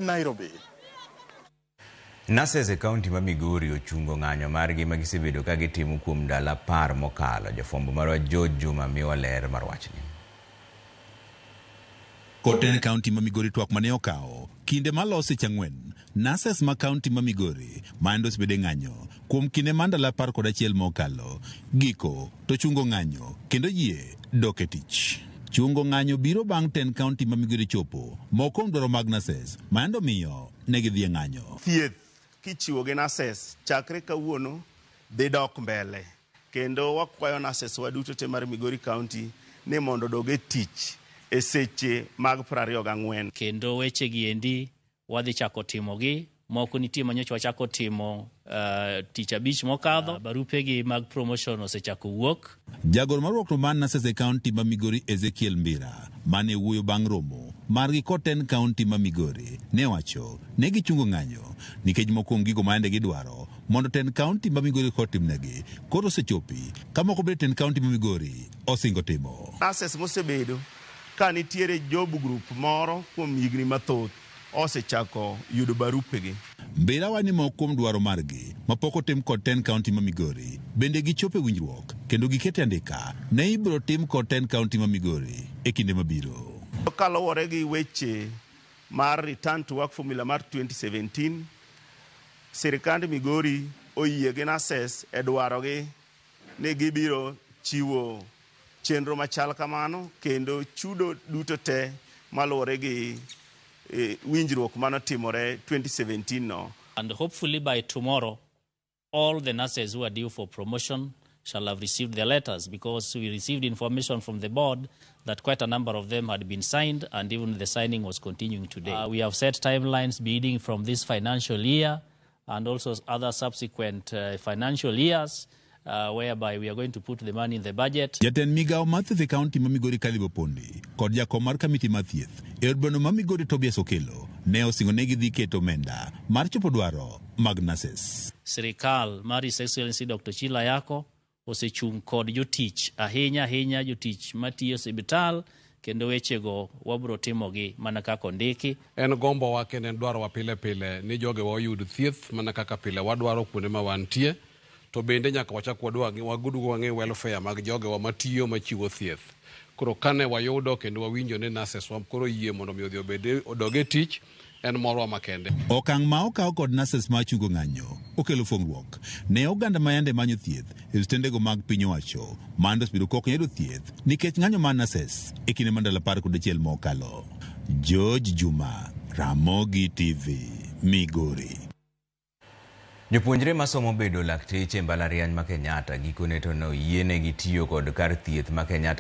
Nairobi. Nurses e kaunti ma Migori ochungo ng'anyo margi ma gisebedo ka gitimo kuom ndalo 10 mokalo. Jafwambo marwa George Juma miyowa ler mar wachni. Koten kaunti ma Migori twak mane okawo kinde malose chang'wen nurses ma kaunti ma Migori mando osebede ng'anyo kuom kinde ma ndalo 11 mokalo giko to chungo ng'anyo kendo yie dok e tich. Chungo ng'anyo biro bang' ten kaunti ma Migori chopo moko ndoro mag nurses mando miyo ne gidhi ng'anyo. Thieth kichiwo gi nurses chakre kawuono dhi dok mbele kendo wakwayo nurses waduto te mar Migori County ni mondo doge tich e seche mag 24 kendo weche gi endi wadhi chako timo gi moko nitie manyocha wachako timo tich abich mokadho barupe gi mag promotion osechako wuok. Jagoro marwakno man nurses e kaunti ma Migori Ezekiel Mbira mane wuoyo bang' romo margi koten kaunti ma Migori ne wacho ne gichungo ng'anyo nikech mokuom gigo maende gidwaro mondo ten kaunti ma Migori kotimnegi koro osechopi ka moko bende ten kaunti ma Migori osingo timo. Nurses mosebedo ka nitiere job group moro kuom higni mathoth osechako yudo barupe gi. Mbira wani moko kuom dwaro margi mapok otim kod ten kaunti ma Migori bende gichope winjruok kendo gikete andika ne ibiro tim kod ten kaunti ma Migori e kinde mabiro. Kaluwore gi weche mar Return to Work Formula mar 2017, sirikand Migori oyie gi nurses e dwaro gi ni gibiro chiwo chenro machal kamano kendo chudo duto te maluwore gi winjruok manotimore 2017 no. And hopefully by tomorrow all the nurses who are due for promotion shall have received their letters, because we received information from the board that quite a number of them had been signed and even the signing was continuing today. We have set timelines beginning from this financial year and also other subsequent financial years whereby we are going to put the money in the budget. Jatend migao mathieth e kaunti ma Migori Kalibo Pondi kod jakom mar kamiti mathieth e od bano ma Migori Tobias Okelo ne osingo ne gidhi keto omenda mar chopo dwaro mag nurses. Sirikal mar His Excellency Dr. Chila Yako osechung kod jotich ahinya jotich matiyo osiptal kendo wechego wabro timogi mana kaka ondiki. En gombo wa kendo dwaro wa pile ni joge wa yud thieth mana kaka pile wadwaro kuonde ma wantie. To bende nyaka wachak wagudu wang'e welfare mag joge wa matiyo machiwo thieth. Koro kane wayudo kendo wawinjo ne nurses wa koro yie mondo mi odhi odoge tich en morwa makende. Okang' ma okaw kod nurses ma chungo ng'anyo okelo fongruok ne oganda ma yande manyo thieth e stendego mag piny owacho mando osebiro kok yudo thieth nikech ng'anyo mar nurses e kinde ma ndalo 11 mokalo. George Juma, Ramogi TV, Migori. Jopuonjre masomo bedo lakteche mbalariany ma Kenyatta gikone to no yienegi tiyo kod kar thieth ma Kenyatta